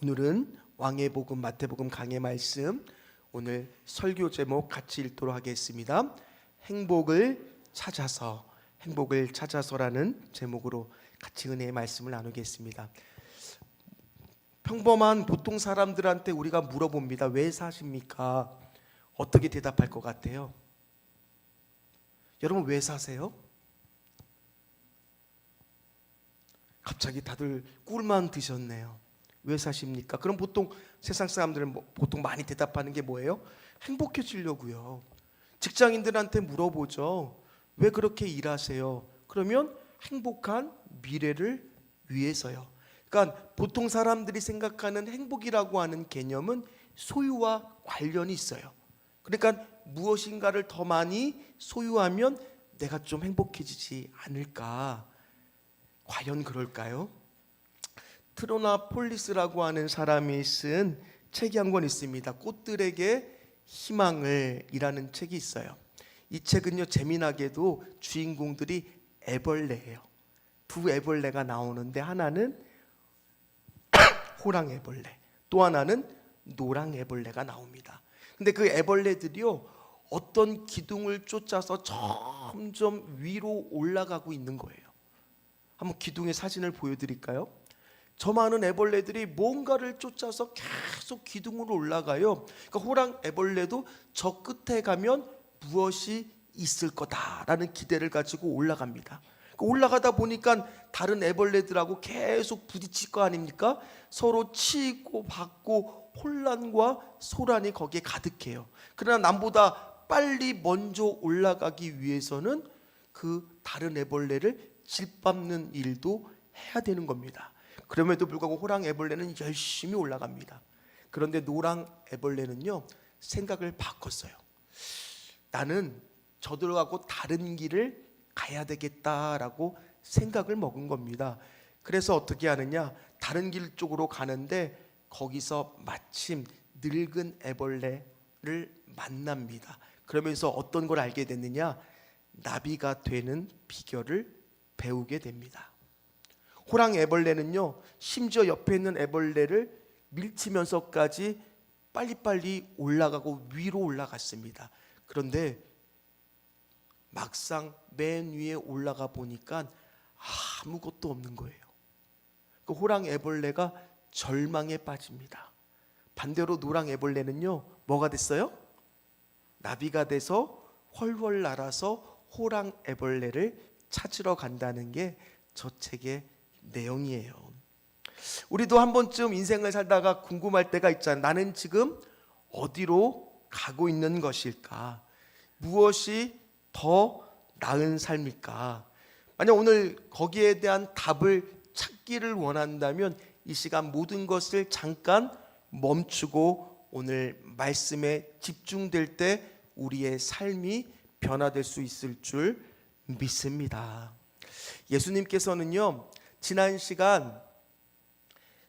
오늘은 왕의 복음 마태복음 강해 말씀, 오늘 설교 제목 같이 읽도록 하겠습니다. 행복을 찾아서라는 제목으로 같이 은혜의 말씀을 나누겠습니다. 평범한 보통 사람들한테 우리가 물어봅니다. 왜 사십니까? 어떻게 대답할 것 같아요? 여러분, 왜 사세요? 갑자기 다들 꿀만 드셨네요. 왜 사십니까? 그럼 보통 세상 사람들은 보통 많이 대답하는 게 뭐예요? 행복해지려고요. 직장인들한테 물어보죠. 왜 그렇게 일하세요? 그러면 행복한 미래를 위해서요. 그러니까 보통 사람들이 생각하는 행복이라고 하는 개념은 소유와 관련이 있어요. 그러니까 무엇인가를 더 많이 소유하면 내가 좀 행복해지지 않을까? 과연 그럴까요? 트로나 폴리스라고 하는 사람이 쓴 책이 한 권 있습니다. 꽃들에게 희망을 이라는 책이 있어요. 이 책은요, 재미나게도 주인공들이 애벌레예요. 두 애벌레가 나오는데 하나는 호랑 애벌레, 또 하나는 노랑 애벌레가 나옵니다. 근데 그 애벌레들이요, 어떤 기둥을 쫓아서 점점 위로 올라가고 있는 거예요. 한번 기둥의 사진을 보여드릴까요? 저 많은 애벌레들이 뭔가를 쫓아서 계속 기둥으로 올라가요. 그러니까 호랑 애벌레도 저 끝에 가면 무엇이 있을 거다라는 기대를 가지고 올라갑니다. 올라가다 보니까 다른 애벌레들하고 계속 부딪힐 거 아닙니까? 서로 치고 받고 혼란과 소란이 거기에 가득해요. 그러나 남보다 빨리 먼저 올라가기 위해서는 그 다른 애벌레를 짓밟는 일도 해야 되는 겁니다. 그럼에도 불구하고 호랑 애벌레는 열심히 올라갑니다. 그런데 노랑 애벌레는요, 생각을 바꿨어요. 나는 저들하고 다른 길을 가야 되겠다라고 생각을 먹은 겁니다. 그래서 어떻게 하느냐, 다른 길 쪽으로 가는데 거기서 마침 늙은 애벌레를 만납니다. 그러면서 어떤 걸 알게 됐느냐, 나비가 되는 비결을 배우게 됩니다. 호랑 애벌레는요, 심지어 옆에 있는 애벌레를 밀치면서까지 빨리빨리 올라가고 위로 올라갔습니다. 그런데 막상 맨 위에 올라가 보니까 아무것도 없는 거예요. 그 호랑 애벌레가 절망에 빠집니다. 반대로 노랑 애벌레는요, 뭐가 됐어요? 나비가 돼서 훨훨 날아서 호랑 애벌레를 찾으러 간다는 게 저 책의 내용이에요. 우리도 한 번쯤 인생을 살다가 궁금할 때가 있잖아요. 나는 지금 어디로 가고 있는 것일까? 무엇이 더 나은 삶일까? 만약 오늘 거기에 대한 답을 찾기를 원한다면 이 시간 모든 것을 잠깐 멈추고 오늘 말씀에 집중될 때 우리의 삶이 변화될 수 있을 줄 믿습니다. 예수님께서는요, 지난 시간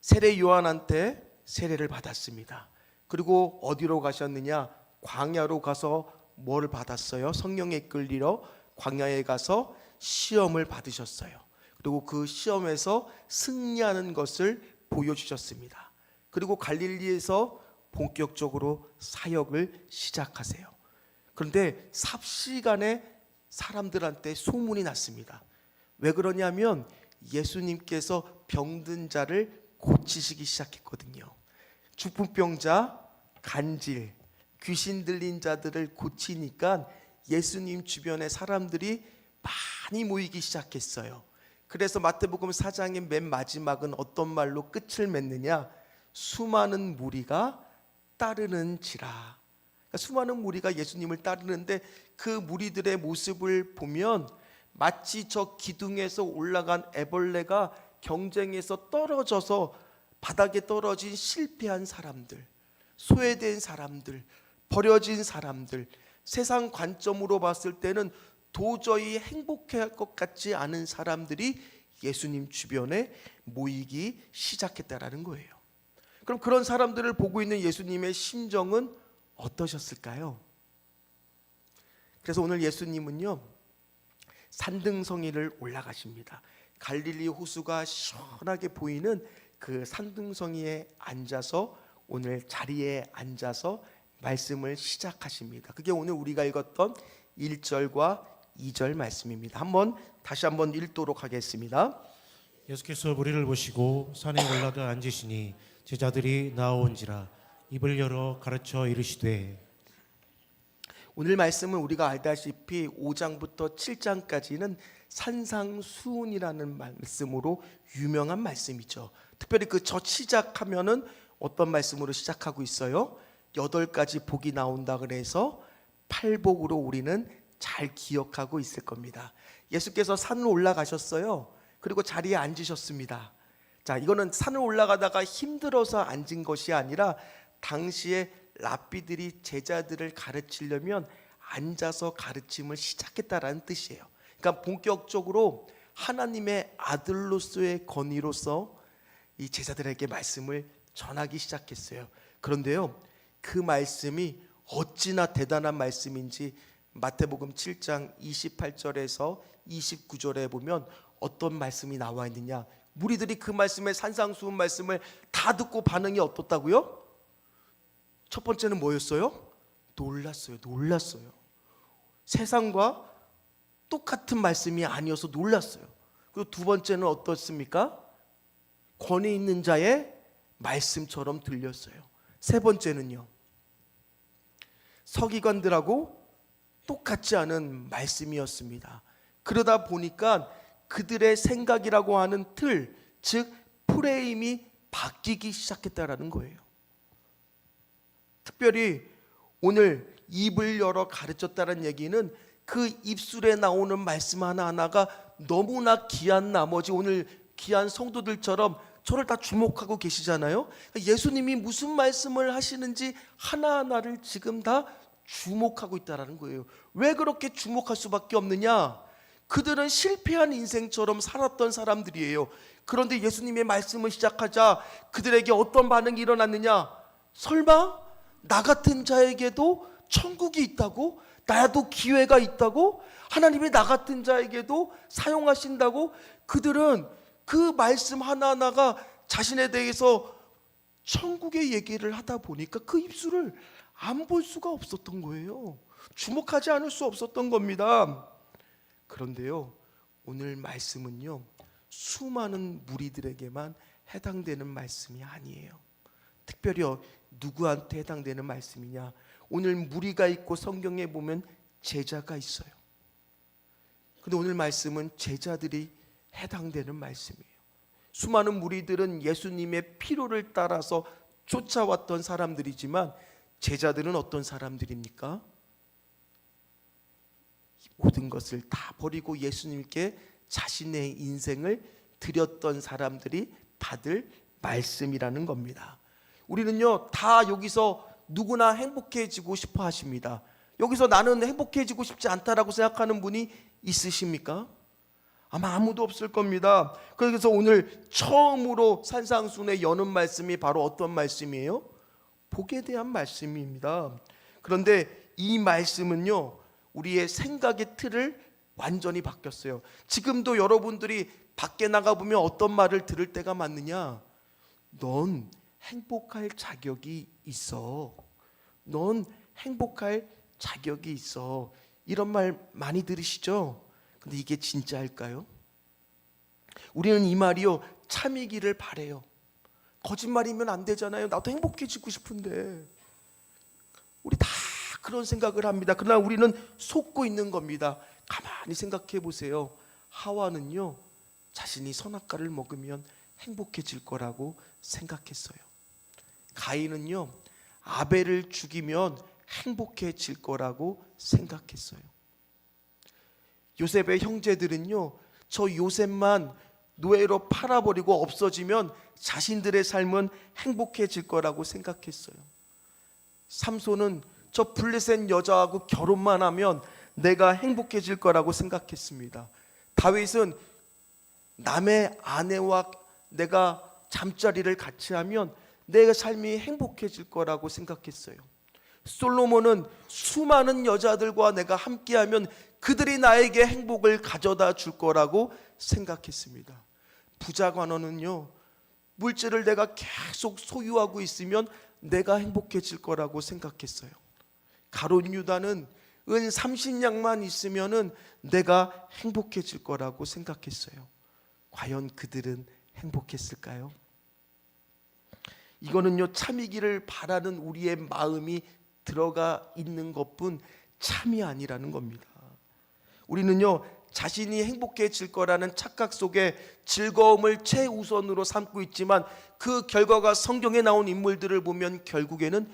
세례 요한한테 세례를 받았습니다. 그리고 어디로 가셨느냐? 광야로 가서 뭐를 받았어요? 성령에 이끌리러 광야에 가서 시험을 받으셨어요. 그리고 그 시험에서 승리하는 것을 보여주셨습니다. 그리고 갈릴리에서 본격적으로 사역을 시작하세요. 그런데 삽시간에 사람들한테 소문이 났습니다. 왜 그러냐면 예수님께서 병든 자를 고치시기 시작했거든요. 중풍병자, 간질, 귀신 들린 자들을 고치니까 예수님 주변에 사람들이 많이 모이기 시작했어요. 그래서 마태복음 4장의 맨 마지막은 어떤 말로 끝을 맺느냐? 수많은 무리가 따르는지라. 그러니까 수많은 무리가 예수님을 따르는데 그 무리들의 모습을 보면 마치 저 기둥에서 올라간 애벌레가 경쟁에서 떨어져서 바닥에 떨어진 실패한 사람들, 소외된 사람들, 버려진 사람들, 세상 관점으로 봤을 때는 도저히 행복해할 것 같지 않은 사람들이 예수님 주변에 모이기 시작했다라는 거예요. 그럼 그런 사람들을 보고 있는 예수님의 심정은 어떠셨을까요? 그래서 오늘 예수님은요, 산등성이를 올라가십니다. 갈릴리 호수가 시원하게 보이는 그 산등성이에 앉아서 오늘 자리에 앉아서 말씀을 시작하십니다. 그게 오늘 우리가 읽었던 1절과 2절 말씀입니다. 다시 한번 읽도록 하겠습니다. 예수께서 무리를 보시고 산에 올라가 앉으시니 제자들이 나온지라 입을 열어 가르쳐 이르시되. 오늘 말씀은 우리가 알다시피 5장부터 7장까지는 산상수훈이라는 말씀으로 유명한 말씀이죠. 특별히 그 첫 시작하면은 어떤 말씀으로 시작하고 있어요? 8가지 복이 나온다 그래서 팔복으로 우리는 잘 기억하고 있을 겁니다. 예수께서 산을 올라가셨어요. 그리고 자리에 앉으셨습니다. 자, 이거는 산을 올라가다가 힘들어서 앉은 것이 아니라 당시에 랍비들이 제자들을 가르치려면 앉아서 가르침을 시작했다라는 뜻이에요. 그러니까 본격적으로 하나님의 아들로서의 권위로서 이 제자들에게 말씀을 전하기 시작했어요. 그런데요, 그 말씀이 어찌나 대단한 말씀인지 마태복음 7장 28절에서 29절에 보면 어떤 말씀이 나와 있느냐. 무리들이 그 말씀에 산상수훈 말씀을 다 듣고 반응이 어떻다고요? 첫 번째는 뭐였어요? 놀랐어요. 세상과 똑같은 말씀이 아니어서 놀랐어요. 그리고 두 번째는 어떻습니까? 권위 있는 자의 말씀처럼 들렸어요. 세 번째는요, 서기관들하고 똑같지 않은 말씀이었습니다. 그러다 보니까 그들의 생각이라고 하는 틀, 즉 프레임이 바뀌기 시작했다라는 거예요. 특별히 오늘 입을 열어 가르쳤다는 얘기는 그 입술에 나오는 말씀 하나하나가 너무나 귀한 나머지 오늘 귀한 성도들처럼 저를 다 주목하고 계시잖아요. 예수님이 무슨 말씀을 하시는지 하나하나를 지금 다 주목하고 있다는 거예요. 왜 그렇게 주목할 수밖에 없느냐? 그들은 실패한 인생처럼 살았던 사람들이에요. 그런데 예수님의 말씀을 시작하자 그들에게 어떤 반응이 일어났느냐? 설마 나 같은 자에게도 천국이 있다고? 나도 기회가 있다고? 하나님이 나 같은 자에게도 사용하신다고? 그들은 그 말씀 하나하나가 자신에 대해서 천국의 얘기를 하다 보니까 그 입술을 안 볼 수가 없었던 거예요. 주목하지 않을 수 없었던 겁니다. 그런데요, 오늘 말씀은요, 수많은 무리들에게만 해당되는 말씀이 아니에요. 특별히 누구한테 해당되는 말씀이냐? 오늘 무리가 있고 성경에 보면 제자가 있어요. 근데 오늘 말씀은 제자들이 해당되는 말씀이에요. 수많은 무리들은 예수님의 필요를 따라서 쫓아왔던 사람들이지만 제자들은 어떤 사람들입니까? 모든 것을 다 버리고 예수님께 자신의 인생을 드렸던 사람들이 받을 말씀이라는 겁니다. 우리는요, 다 여기서 누구나 행복해지고 싶어 하십니다. 여기서 나는 행복해지고 싶지 않다라고 생각하는 분이 있으십니까? 아마 아무도 없을 겁니다. 그래서 오늘 처음으로 산상수훈에 여는 말씀이 바로 어떤 말씀이에요? 복에 대한 말씀입니다. 그런데 이 말씀은요, 우리의 생각의 틀을 완전히 바뀌었어요. 지금도 여러분들이 밖에 나가보면 어떤 말을 들을 때가 많느냐? 넌 행복할 자격이 있어. 넌 행복할 자격이 있어. 이런 말 많이 들으시죠? 근데 이게 진짜일까요? 우리는 이 말이요, 참이기를 바래요. 거짓말이면 안 되잖아요. 나도 행복해지고 싶은데. 우리 다 그런 생각을 합니다. 그러나 우리는 속고 있는 겁니다. 가만히 생각해 보세요. 하와는요, 자신이 선악과를 먹으면 행복해질 거라고 생각했어요. 가인은요, 아벨을 죽이면 행복해질 거라고 생각했어요. 요셉의 형제들은요, 저 요셉만 노예로 팔아버리고 없어지면 자신들의 삶은 행복해질 거라고 생각했어요. 삼손은 저 블레셋 여자하고 결혼만 하면 내가 행복해질 거라고 생각했습니다. 다윗은 남의 아내와 내가 잠자리를 같이 하면 내 삶이 행복해질 거라고 생각했어요. 솔로몬은 수많은 여자들과 내가 함께하면 그들이 나에게 행복을 가져다 줄 거라고 생각했습니다. 부자 관원은요, 물질을 내가 계속 소유하고 있으면 내가 행복해질 거라고 생각했어요. 가룟 유다는 은 30냥만 있으면은 내가 행복해질 거라고 생각했어요. 과연 그들은 행복했을까요? 이거는요, 참이기를 바라는 우리의 마음이 들어가 있는 것뿐 참이 아니라는 겁니다. 우리는요, 자신이 행복해질 거라는 착각 속에 즐거움을 최우선으로 삼고 있지만 그 결과가 성경에 나온 인물들을 보면 결국에는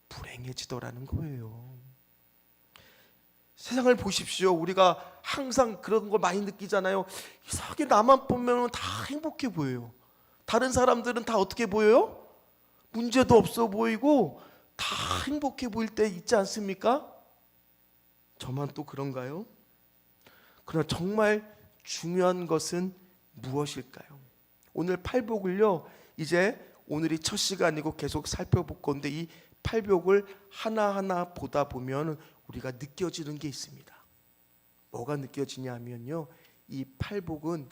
불행해지더라는 거예요. 세상을 보십시오. 우리가 항상 그런 걸 많이 느끼잖아요. 이상하게 나만 보면 다 행복해 보여요. 다른 사람들은 다 어떻게 보여요? 문제도 없어 보이고 다 행복해 보일 때 있지 않습니까? 저만 또 그런가요? 그러나 정말 중요한 것은 무엇일까요? 오늘 팔복을요, 이제 오늘이 첫 시간이고 계속 살펴볼 건데 이 팔복을 하나하나 보다 보면 우리가 느껴지는 게 있습니다. 뭐가 느껴지냐면요, 이 팔복은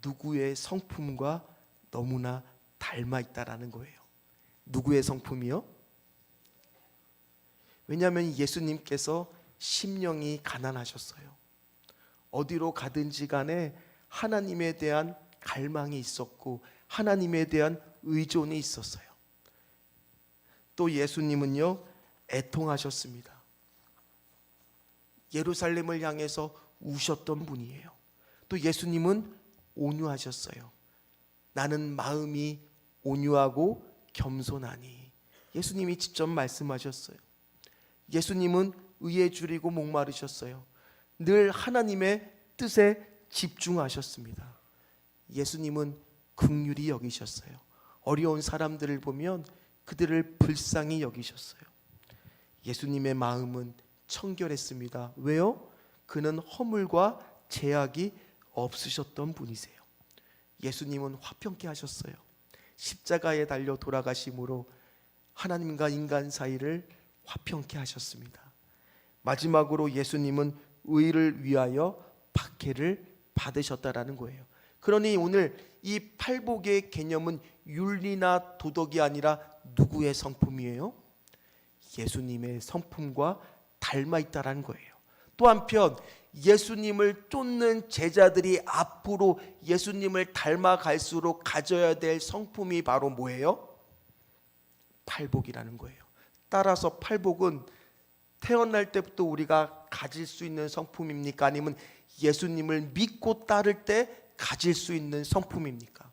누구의 성품과 너무나 닮아 있다라는 거예요. 누구의 성품이요? 왜냐하면 예수님께서 심령이 가난하셨어요. 어디로 가든지 간에 하나님에 대한 갈망이 있었고 하나님에 대한 의존이 있었어요. 또 예수님은요, 애통하셨습니다. 예루살렘을 향해서 우셨던 분이에요. 또 예수님은 온유하셨어요. 나는 마음이 온유하고 겸손하니. 예수님이 직접 말씀하셨어요. 예수님은 의에 줄이고 목마르셨어요. 늘 하나님의 뜻에 집중하셨습니다. 예수님은 긍휼히 여기셨어요. 어려운 사람들을 보면 그들을 불쌍히 여기셨어요. 예수님의 마음은 청결했습니다. 왜요? 그는 허물과 죄악이 없으셨던 분이세요. 예수님은 화평케 하셨어요. 십자가에 달려 돌아가심으로 하나님과 인간 사이를 화평케 하셨습니다. 마지막으로 예수님은 의를 위하여 박해를 받으셨다라는 거예요. 그러니 오늘 이 팔복의 개념은 윤리나 도덕이 아니라 누구의 성품이에요? 예수님의 성품과 닮아 있다라는 거예요. 또 한편 예수님을 쫓는 제자들이 앞으로 예수님을 닮아갈수록 가져야 될 성품이 바로 뭐예요? 팔복이라는 거예요. 따라서 팔복은 태어날 때부터 우리가 가질 수 있는 성품입니까? 아니면 예수님을 믿고 따를 때 가질 수 있는 성품입니까?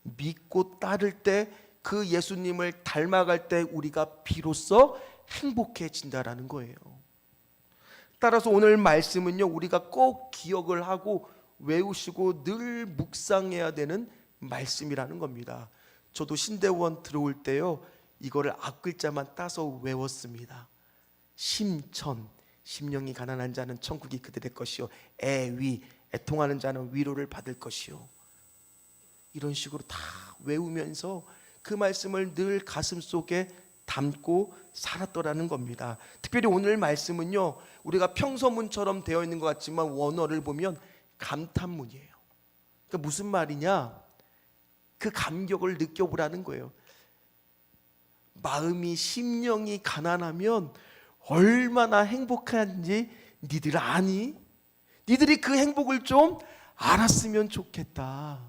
믿고 따를 때 그 예수님을 닮아갈 때 우리가 비로소 행복해진다라는 거예요. 따라서 오늘 말씀은요, 우리가 꼭 기억을 하고 외우시고 늘 묵상해야 되는 말씀이라는 겁니다. 저도 신대원 들어올 때요, 이거를 앞글자만 따서 외웠습니다. 심천, 심령이 가난한 자는 천국이 그들의 것이요, 애위, 애통하는 자는 위로를 받을 것이요. 이런 식으로 다 외우면서 그 말씀을 늘 가슴속에 담고 살았더라는 겁니다. 특별히 오늘 말씀은요, 우리가 평서문처럼 되어 있는 것 같지만 원어를 보면 감탄문이에요. 그러니까 무슨 말이냐? 그 감격을 느껴보라는 거예요. 마음이, 심령이 가난하면 얼마나 행복한지 니들 아니? 니들이 그 행복을 좀 알았으면 좋겠다.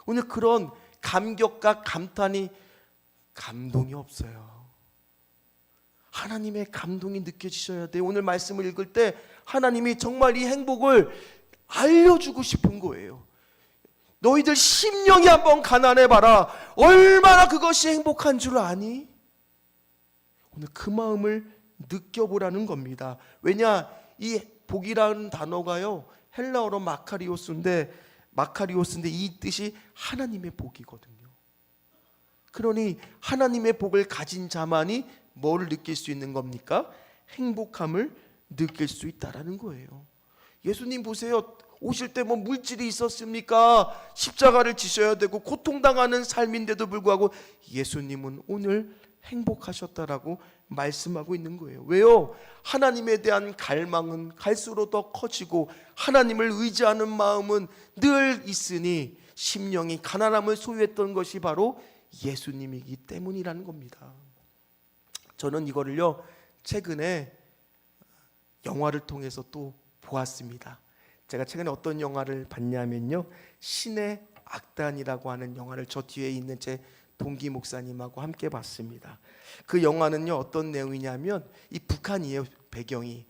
오늘 그런 감격과 감탄이, 감동이 없어요. 하나님의 감동이 느껴지셔야 돼요. 오늘 말씀을 읽을 때 하나님이 정말 이 행복을 알려주고 싶은 거예요. 너희들 심령이 한번 가난해봐라. 얼마나 그것이 행복한 줄 아니? 오늘 그 마음을 느껴보라는 겁니다. 왜냐, 이 복이라는 단어가요, 헬라어로 마카리오스인데 이 뜻이 하나님의 복이거든요. 그러니 하나님의 복을 가진 자만이 뭐를 느낄 수 있는 겁니까? 행복함을 느낄 수 있다라는 거예요. 예수님 보세요. 오실 때 뭐 물질이 있었습니까? 십자가를 지셔야 되고 고통당하는 삶인데도 불구하고 예수님은 오늘 행복하셨다라고 말씀하고 있는 거예요. 왜요? 하나님에 대한 갈망은 갈수록 더 커지고 하나님을 의지하는 마음은 늘 있으니 심령이 가난함을 소유했던 것이 바로 예수님이기 때문이라는 겁니다. 저는 이거를요 최근에 영화를 통해서 또 보았습니다. 제가 최근에 어떤 영화를 봤냐면요, 신의 악단이라고 하는 영화를 저 뒤에 있는 제 동기 목사님하고 함께 봤습니다. 그 영화는요 어떤 내용이냐면, 이 북한이에요. 배경이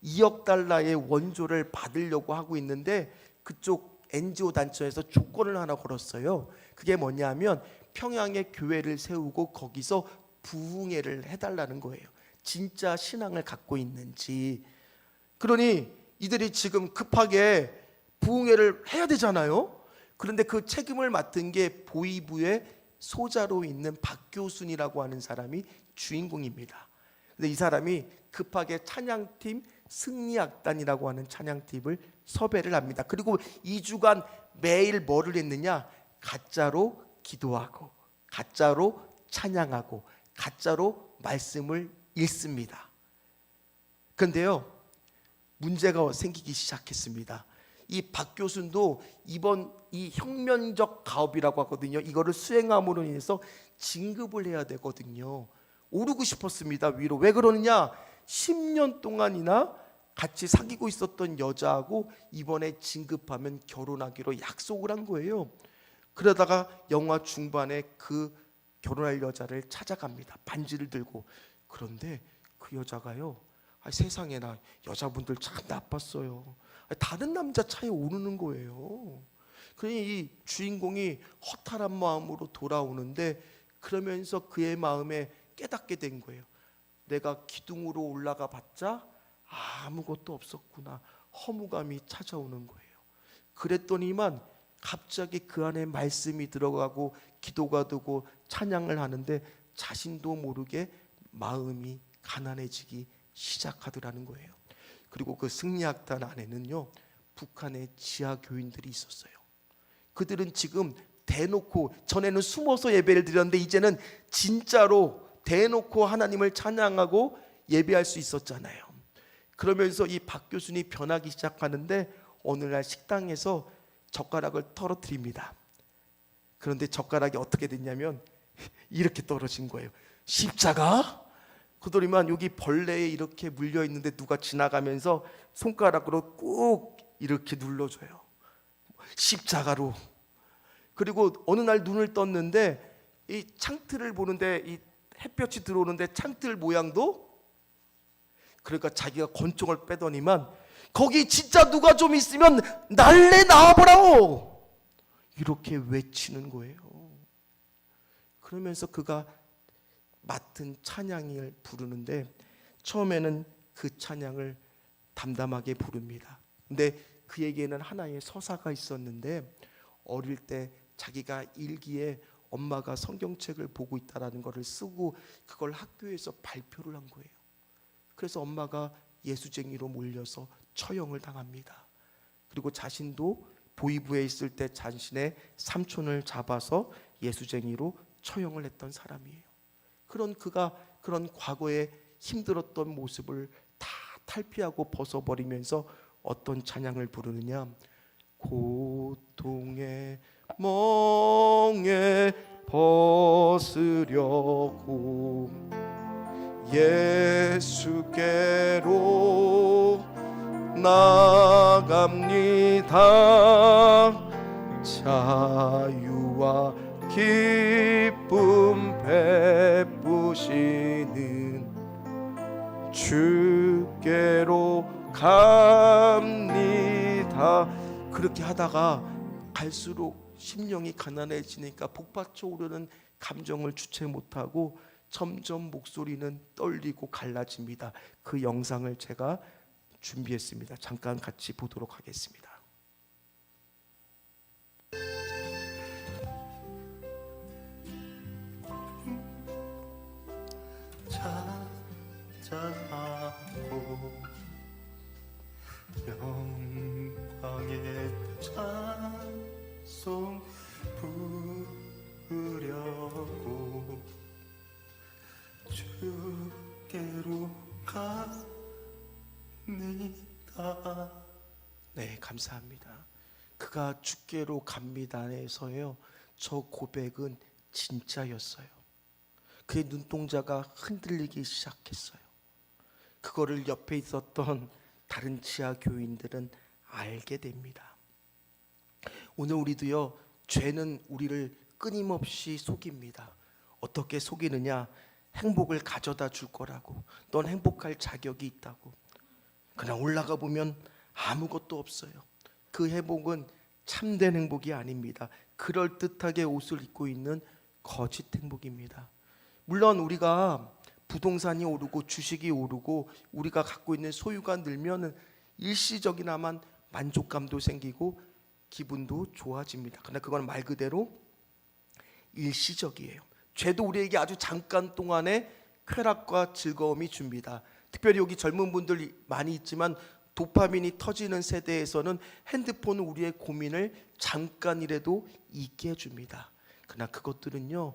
2억 달러의 원조를 받으려고 하고 있는데 그쪽 NGO 단체에서 조건을 하나 걸었어요. 그게 뭐냐면 평양에 교회를 세우고 거기서 부흥회를 해달라는 거예요. 진짜 신앙을 갖고 있는지. 그러니 이들이 지금 급하게 부흥회를 해야 되잖아요. 그런데 그 책임을 맡은 게 보이부의 소자로 있는 박교순이라고 하는 사람이 주인공입니다. 근데 이 사람이 급하게 찬양팀 승리악단이라고 하는 찬양팀을 섭외를 합니다. 그리고 2주간 매일 뭐를 했느냐, 가짜로 기도하고 가짜로 찬양하고 가짜로 말씀을 읽습니다. 그런데요 문제가 생기기 시작했습니다. 이 박교순도 이번 이 혁명적 가업이라고 하거든요. 이거를 수행함으로 인해서 진급을 해야 되거든요. 오르고 싶었습니다, 위로. 왜 그러느냐, 10년 동안이나 같이 사귀고 있었던 여자하고 이번에 진급하면 결혼하기로 약속을 한 거예요. 그러다가 영화 중반에 그 결혼할 여자를 찾아갑니다, 반지를 들고. 그런데 그 여자가요, 세상에나 여자분들 참 나빴어요. 다른 남자 차에 오르는 거예요. 그러니 이 주인공이 허탈한 마음으로 돌아오는데, 그러면서 그의 마음에 깨닫게 된 거예요. 내가 기둥으로 올라가 봤자 아무것도 없었구나. 허무감이 찾아오는 거예요. 그랬더니만 갑자기 그 안에 말씀이 들어가고 기도가 되고 찬양을 하는데 자신도 모르게 마음이 가난해지기 시작하더라는 거예요. 그리고 그 승리악단 안에는요 북한의 지하 교인들이 있었어요. 그들은 지금 대놓고, 전에는 숨어서 예배를 드렸는데 이제는 진짜로 대놓고 하나님을 찬양하고 예배할 수 있었잖아요. 그러면서 이 박교순이 변하기 시작하는데 어느 날 식당에서 젓가락을 떨어뜨립니다. 그런데 젓가락이 어떻게 됐냐면 이렇게 떨어진 거예요. 십자가? 그러더니만 여기 벌레에 이렇게 물려 있는데 누가 지나가면서 손가락으로 꾹 이렇게 눌러줘요. 십자가로. 그리고 어느 날 눈을 떴는데 이 창틀을 보는데 이 햇볕이 들어오는데 창틀 모양도, 그러니까 자기가 권총을 빼더니만 거기 진짜 누가 좀 있으면 날래 나와보라고 이렇게 외치는 거예요. 그러면서 그가 맡은 찬양을 부르는데 처음에는 그 찬양을 담담하게 부릅니다. 근데 그에게는 하나의 서사가 있었는데, 어릴 때 자기가 일기에 엄마가 성경책을 보고 있다라는 것을 쓰고 그걸 학교에서 발표를 한 거예요. 그래서 엄마가 예수쟁이로 몰려서 처형을 당합니다. 그리고 자신도 보이부에 있을 때 자신의 삼촌을 잡아서 예수쟁이로 처형을 했던 사람이에요. 그런 그가 그런 과거에 힘들었던 모습을 다 탈피하고 벗어버리면서 어떤 찬양을 부르느냐, 고통의 멍에 벗으려고 예수께로 나갑니다. 자유와 기쁨 베푸시는 주께로 갑니다. 그렇게 하다가 갈수록 심령이 가난해지니까 복받쳐 오르는 감정을 주체 못하고 점점 목소리는 떨리고 갈라집니다. 그 영상을 제가 준비했습니다. 잠깐 같이 보도록 하겠습니다. 찾아하고 영광의 찬송 부르려고 주께로 갑니다. 네, 감사합니다. 그 그가 주께로 갑니다에서요, 저 고백은 진짜였어요. 그의 눈동자가 흔들리기 시작했어요. 그거를 옆에 있었던 다른 지하 교인들은 알게 됩니다. 오늘 우리도요, 죄는 우리를 끊임없이 속입니다. 어떻게 속이느냐? 행복을 가져다 줄 거라고, 넌 행복할 자격이 있다고. 그냥 올라가 보면 아무것도 없어요. 그 행복은 참된 행복이 아닙니다. 그럴듯하게 옷을 입고 있는 거짓 행복입니다. 물론 우리가 부동산이 오르고 주식이 오르고 우리가 갖고 있는 소유가 늘면 일시적이나마 만족감도 생기고 기분도 좋아집니다. 그러나 그건 말 그대로 일시적이에요. 죄도 우리에게 아주 잠깐 동안의 쾌락과 즐거움이 줍니다. 특별히 여기 젊은 분들이 많이 있지만 도파민이 터지는 세대에서는 핸드폰은 우리의 고민을 잠깐이라도 잊게 해줍니다. 그러나 그것들은요,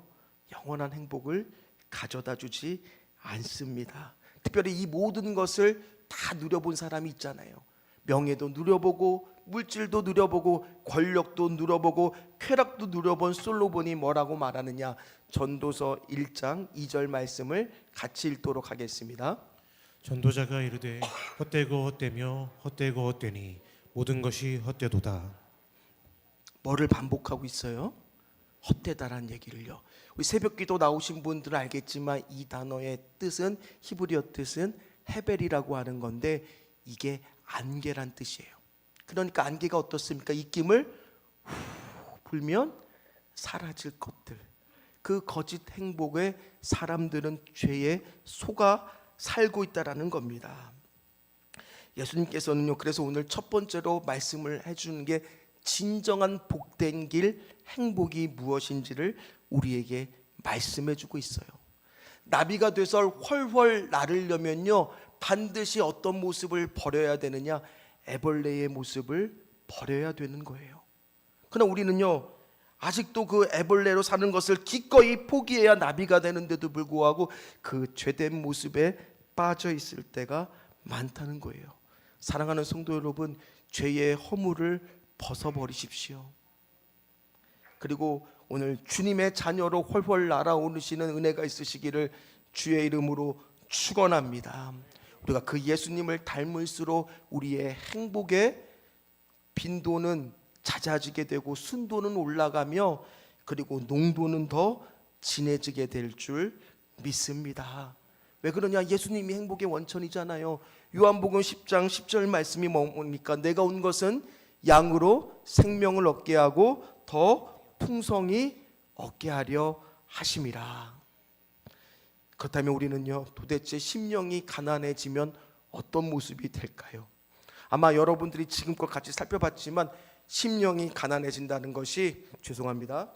영원한 행복을 가져다 주지 않습니다. 특별히 이 모든 것을 다 누려본 사람이 있잖아요. 명예도 누려보고 물질도 누려보고 권력도 누려보고 쾌락도 누려본 솔로몬이 뭐라고 말하느냐? 전도서 1장 2절 말씀을 같이 읽도록 하겠습니다. 전도자가 이르되 헛되고 헛되며 헛되고 헛되니 모든 것이 헛되도다. 뭐를 반복하고 있어요? 헛되다란 얘기를요. 우리 새벽기도 나오신 분들은 알겠지만 이 단어의 뜻은, 히브리어 뜻은 헤벨이라고 하는 건데 이게 안개란 뜻이에요. 그러니까 안개가 어떻습니까? 입김을 불면 사라질 것들. 그 거짓 행복에 사람들은 죄에 속아 살고 있다라는 겁니다. 예수님께서는요, 그래서 오늘 첫 번째로 말씀을 해주는 게 진정한 복된 길, 행복이 무엇인지를 우리에게 말씀해주고 있어요. 나비가 돼서 훨훨 날으려면요, 반드시 어떤 모습을 버려야 되느냐? 애벌레의 모습을 버려야 되는 거예요. 그러나 우리는요, 아직도 그 애벌레로 사는 것을 기꺼이 포기해야 나비가 되는데도 불구하고 그 죄된 모습에 빠져 있을 때가 많다는 거예요. 사랑하는 성도 여러분, 죄의 허물을 벗어버리십시오. 그리고 오늘 주님의 자녀로 훨훨 날아오르시는 은혜가 있으시기를 주의 이름으로 축원합니다. 우리가 그 예수님을 닮을수록 우리의 행복의 빈도는 잦아지게 되고 순도는 올라가며 그리고 농도는 더 진해지게 될 줄 믿습니다. 왜 그러냐? 예수님이 행복의 원천이잖아요. 요한복음 10장 10절 말씀이 뭡니까? 내가 온 것은 양으로 생명을 얻게 하고 더 풍성히 얻게 하려 하심이라. 그렇다면 우리는요, 도대체 심령이 가난해지면 어떤 모습이 될까요? 아마 여러분들이 지금껏 같이 살펴봤지만 심령이 가난해진다는 것이, 죄송합니다,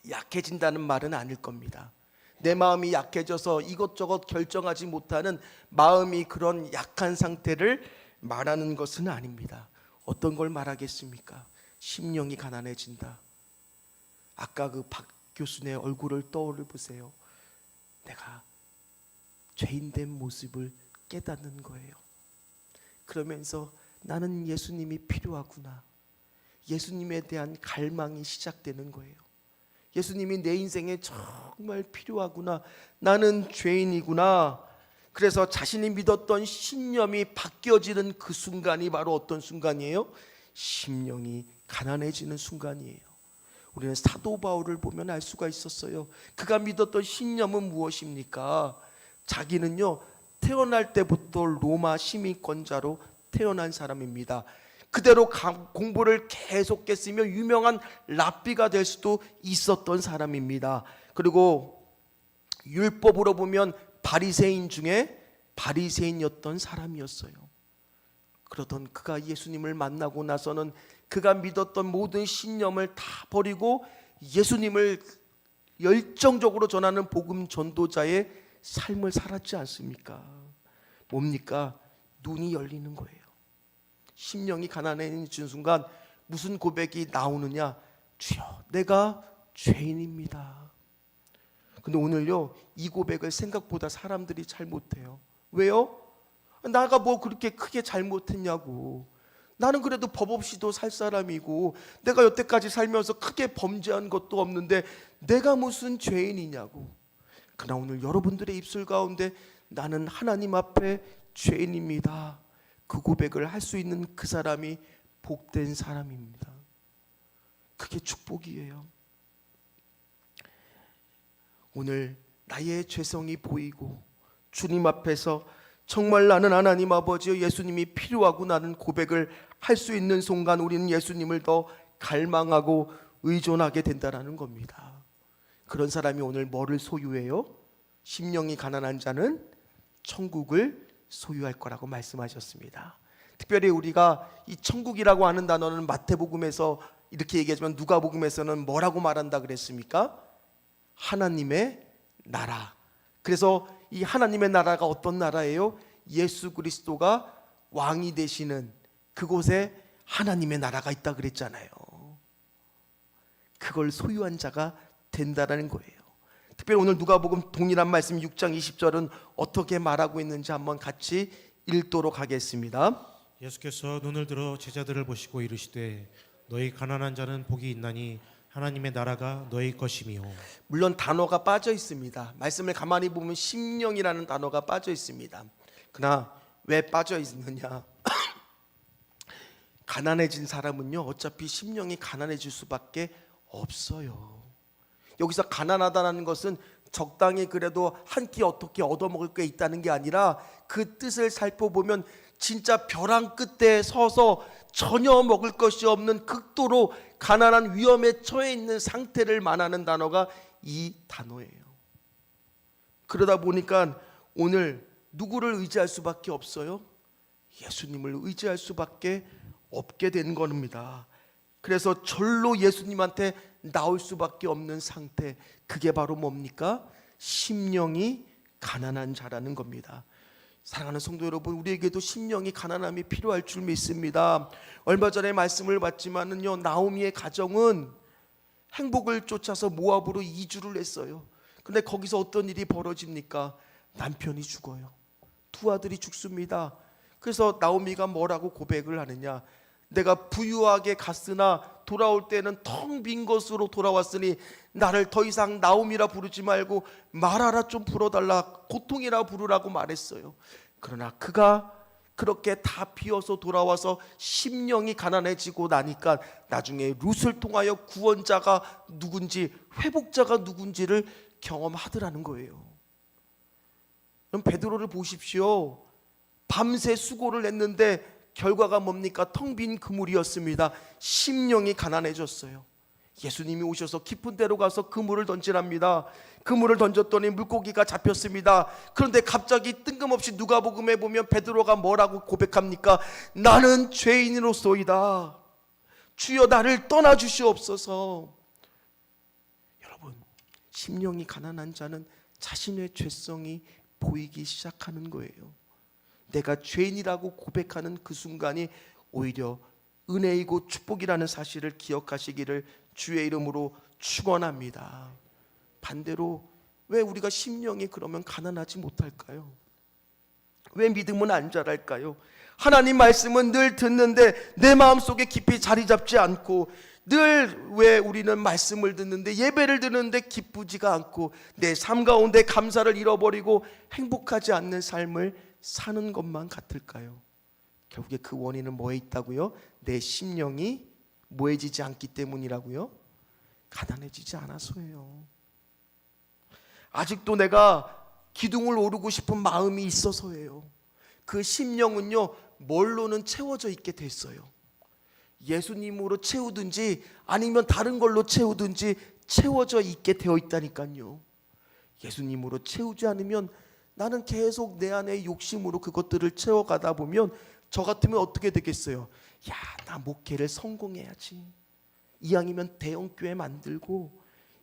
약해진다는 말은 아닐 겁니다. 내 마음이 약해져서 이것저것 결정하지 못하는 마음이 그런 약한 상태를 말하는 것은 아닙니다. 어떤 걸 말하겠습니까? 심령이 가난해진다. 아까 그 박 교수의 얼굴을 떠올려 보세요. 내가 죄인된 모습을 깨닫는 거예요. 그러면서 나는 예수님이 필요하구나. 예수님에 대한 갈망이 시작되는 거예요. 예수님이 내 인생에 정말 필요하구나. 나는 죄인이구나. 그래서 자신이 믿었던 신념이 바뀌어지는 그 순간이 바로 어떤 순간이에요? 심령이 가난해지는 순간이에요. 우리는 사도 바울을 보면 알 수가 있었어요. 그가 믿었던 신념은 무엇입니까? 자기는요, 태어날 때부터 로마 시민권자로 태어난 사람입니다. 그대로 공부를 계속했으며 유명한 랍비가 될 수도 있었던 사람입니다. 그리고 율법으로 보면 바리새인 중에 바리새인이었던 사람이었어요. 그러던 그가 예수님을 만나고 나서는 그가 믿었던 모든 신념을 다 버리고 예수님을 열정적으로 전하는 복음 전도자의 삶을 살았지 않습니까? 뭡니까? 눈이 열리는 거예요. 심령이 가난해진 순간 무슨 고백이 나오느냐? 주여, 내가 죄인입니다. 근데 오늘요, 이 고백을 생각보다 사람들이 잘 못해요. 왜요? 나가 뭐 그렇게 크게 잘못했냐고. 나는 그래도 법 없이도 살 사람이고 내가 여태까지 살면서 크게 범죄한 것도 없는데 내가 무슨 죄인이냐고. 그러나 오늘 여러분들의 입술 가운데 나는 하나님 앞에 죄인입니다, 그 고백을 할 수 있는 그 사람이 복된 사람입니다. 그게 축복이에요. 오늘 나의 죄성이 보이고 주님 앞에서 정말 나는 하나님 아버지여 예수님이 필요하고 나는 고백을 할 수 있는 순간 우리는 예수님을 더 갈망하고 의존하게 된다는 겁니다. 그런 사람이 오늘 뭐를 소유해요? 심령이 가난한 자는 천국을 소유할 거라고 말씀하셨습니다. 특별히 우리가 이 천국이라고 하는 단어는 마태복음에서 이렇게 얘기하지만 누가복음에서는 뭐라고 말한다 그랬습니까? 하나님의 나라. 그래서 이 하나님의 나라가 어떤 나라예요? 예수 그리스도가 왕이 되시는 그곳에 하나님의 나라가 있다 그랬잖아요. 그걸 소유한 자가 된다는 거예요. 특별히 오늘 누가복음 동일한 말씀 6장 20절은 어떻게 말하고 있는지 한번 같이 읽도록 하겠습니다. 예수께서 눈을 들어 제자들을 보시고 이르시되 너희 가난한 자는 복이 있나니 하나님의 나라가 너희 것이미요. 물론 단어가 빠져 있습니다. 말씀을 가만히 보면 심령이라는 단어가 빠져 있습니다. 그러나 왜 빠져 있느냐? 가난해진 사람은요 어차피 심령이 가난해질 수밖에 없어요. 여기서 가난하다는 것은 적당히 그래도 한 끼 어떻게 얻어먹을 게 있다는 게 아니라 그 뜻을 살펴보면 진짜 벼랑 끝에 서서 전혀 먹을 것이 없는 극도로 가난한 위험에 처해 있는 상태를 말하는 단어가 이 단어예요. 그러다 보니까 오늘 누구를 의지할 수밖에 없어요? 예수님을 의지할 수밖에 없게 된 겁니다. 그래서 절로 예수님한테 나올 수밖에 없는 상태, 그게 바로 뭡니까? 심령이 가난한 자라는 겁니다. 사랑하는 성도 여러분, 우리에게도 심령이 가난함이 필요할 줄 믿습니다. 얼마 전에 말씀을 봤지만은요, 나오미의 가정은 행복을 쫓아서 모압으로 이주를 했어요. 근데 거기서 어떤 일이 벌어집니까? 남편이 죽어요. 두 아들이 죽습니다. 그래서 나오미가 뭐라고 고백을 하느냐? 내가 부유하게 갔으나 돌아올 때는 텅 빈 것으로 돌아왔으니 나를 더 이상 나오미라 부르지 말고 마라라 좀 불어달라, 고통이라 부르라고 말했어요. 그러나 그가 그렇게 다 비어서 돌아와서 심령이 가난해지고 나니까 나중에 룻을 통하여 구원자가 누군지, 회복자가 누군지를 경험하더라는 거예요. 그럼 베드로를 보십시오. 밤새 수고를 했는데 결과가 뭡니까? 텅 빈 그물이었습니다. 심령이 가난해졌어요. 예수님이 오셔서 깊은 데로 가서 그물을 던지랍니다. 그물을 던졌더니 물고기가 잡혔습니다. 그런데 갑자기 뜬금없이 누가복음에 보면 베드로가 뭐라고 고백합니까? 나는 죄인으로소이다. 주여 나를 떠나주시옵소서. 여러분, 심령이 가난한 자는 자신의 죄성이 보이기 시작하는 거예요. 내가 죄인이라고 고백하는 그 순간이 오히려 은혜이고 축복이라는 사실을 기억하시기를 주의 이름으로 축원합니다. 반대로 왜 우리가 심령이 그러면 가난하지 못할까요? 왜 믿음은 안 자랄까요? 하나님 말씀은 늘 듣는데 내 마음속에 깊이 자리 잡지 않고, 늘 왜 우리는 말씀을 듣는데 예배를 드는데 기쁘지가 않고 내 삶 가운데 감사를 잃어버리고 행복하지 않는 삶을 사는 것만 같을까요? 결국에 그 원인은 뭐에 있다고요? 내 심령이 뭐해지지 않기 때문이라고요? 가난해지지 않아서예요. 아직도 내가 기둥을 오르고 싶은 마음이 있어서예요. 그 심령은요 뭘로는 채워져 있게 됐어요. 예수님으로 채우든지 아니면 다른 걸로 채우든지 채워져 있게 되어 있다니까요. 예수님으로 채우지 않으면 나는 계속 내 안에 욕심으로 그것들을 채워가다 보면 저 같으면 어떻게 되겠어요? 야, 나 목회를 성공해야지. 이왕이면 대형교회 만들고,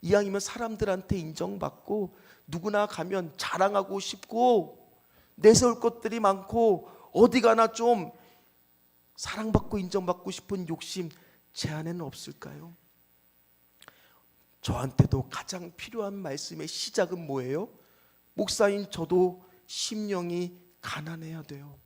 이왕이면 사람들한테 인정받고, 누구나 가면 자랑하고 싶고, 내세울 것들이 많고, 어디 가나 좀 사랑받고 인정받고 싶은 욕심 제 안에는 없을까요? 저한테도 가장 필요한 말씀의 시작은 뭐예요? 목사인 저도 심령이 가난해야 돼요.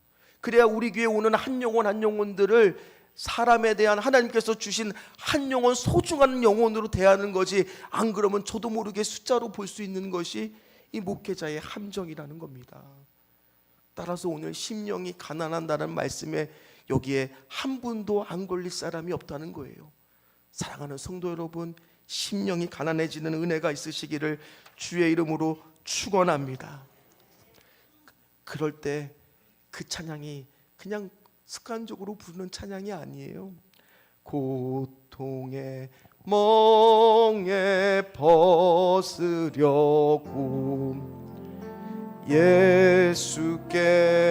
그래야 우리 교회 오는 한 영혼들을 사람에 대한 하나님께서 주신 한 영혼, 소중한 영혼으로 대하는 거지, 안 그러면 저도 모르게 숫자로 볼 수 있는 것이 이 목회자의 함정이라는 겁니다. 따라서 오늘 심령이 가난한다는 말씀에 여기에 한 분도 안 걸릴 사람이 없다는 거예요. 사랑하는 성도 여러분, 심령이 가난해지는 은혜가 있으시기를 주의 이름으로 축원합니다. 그럴 때 그 찬양이 그냥 습관적으로 부르는 찬양이 아니에요. 고통의 멍에 벗으려고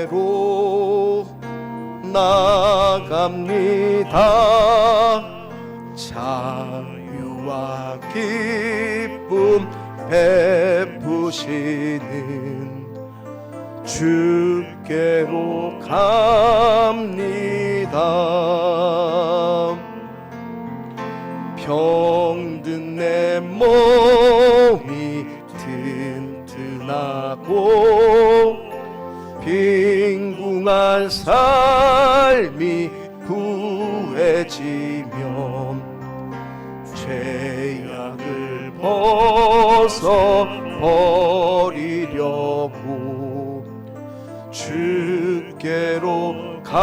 예수께로 나갑니다. 자유와 기쁨 베푸시는 주께로 갑니다. 병든 내 몸이 튼튼하고 빈궁한 삶이 구해지면 죄악을 벗어버리려고 주께로 갑니다.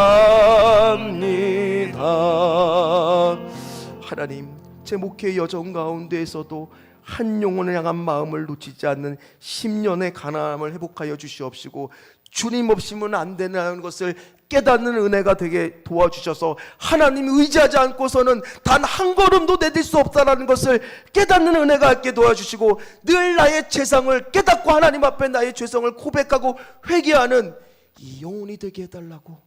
하나님, 제 목회 여정 가운데에서도 한 영혼을 향한 마음을 놓치지 않는 10년의 가난함을 회복하여 주시옵시고, 주님 없이는 안 되는 것을 깨닫는 은혜가 되게 도와주셔서 하나님 의지하지 않고서는 단 한 걸음도 내딜 수 없다는 것을 깨닫는 은혜가 있게 도와주시고, 늘 나의 죄성을 깨닫고 하나님 앞에 나의 죄성을 고백하고 회개하는 이 영혼이 되게 해달라고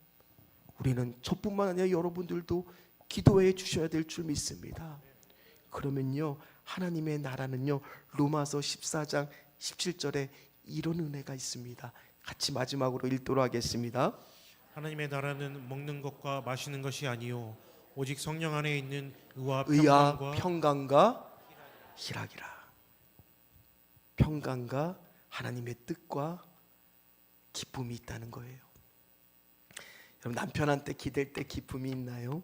우리는 저뿐만 아니라 여러분들도 기도해 주셔야 될 줄 믿습니다. 그러면요, 하나님의 나라는요, 로마서 14장 17절에 이런 은혜가 있습니다. 같이 마지막으로 읽도록 하겠습니다. 하나님의 나라는 먹는 것과 마시는 것이 아니요 오직 성령 안에 있는 의와 평강과 희락이라. 평강과 하나님의 뜻과 기쁨이 있다는 거예요. 여러분, 남편한테 기댈 때 기쁨이 있나요?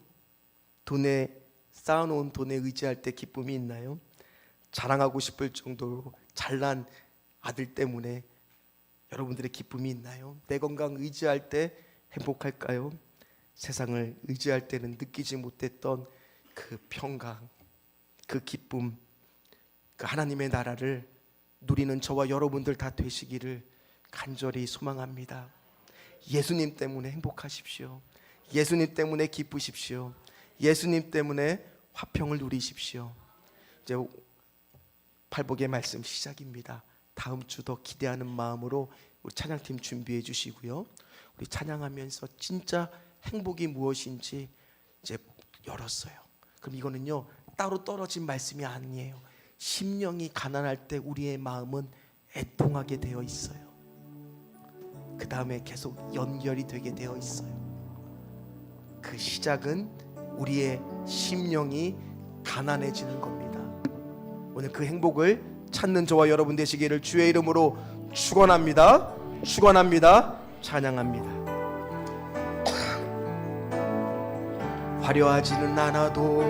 돈에 쌓아놓은 돈에 의지할 때 기쁨이 있나요? 자랑하고 싶을 정도로 잘난 아들 때문에 여러분들의 기쁨이 있나요? 내 건강 의지할 때 행복할까요? 세상을 의지할 때는 느끼지 못했던 그 평강, 그 기쁨, 그 하나님의 나라를 누리는 저와 여러분들 다 되시기를 간절히 소망합니다. 예수님 때문에 행복하십시오. 예수님 때문에 기쁘십시오. 예수님 때문에 화평을 누리십시오. 이제 팔복의 말씀 시작입니다. 다음 주 더 기대하는 마음으로 우리 찬양팀 준비해 주시고요. 우리 찬양하면서 진짜 행복이 무엇인지 이제 열었어요. 그럼 이거는요, 따로 떨어진 말씀이 아니에요. 심령이 가난할 때 우리의 마음은 애통하게 되어 있어요. 그 다음에 계속 연결이 되게 되어 있어요. 그 시작은 우리의 심령이 가난해지는 겁니다. 오늘 그 행복을 찾는 저와 여러분 되시기를 주의 이름으로 축원합니다. 축원합니다. 찬양합니다. 화려하지는 않아도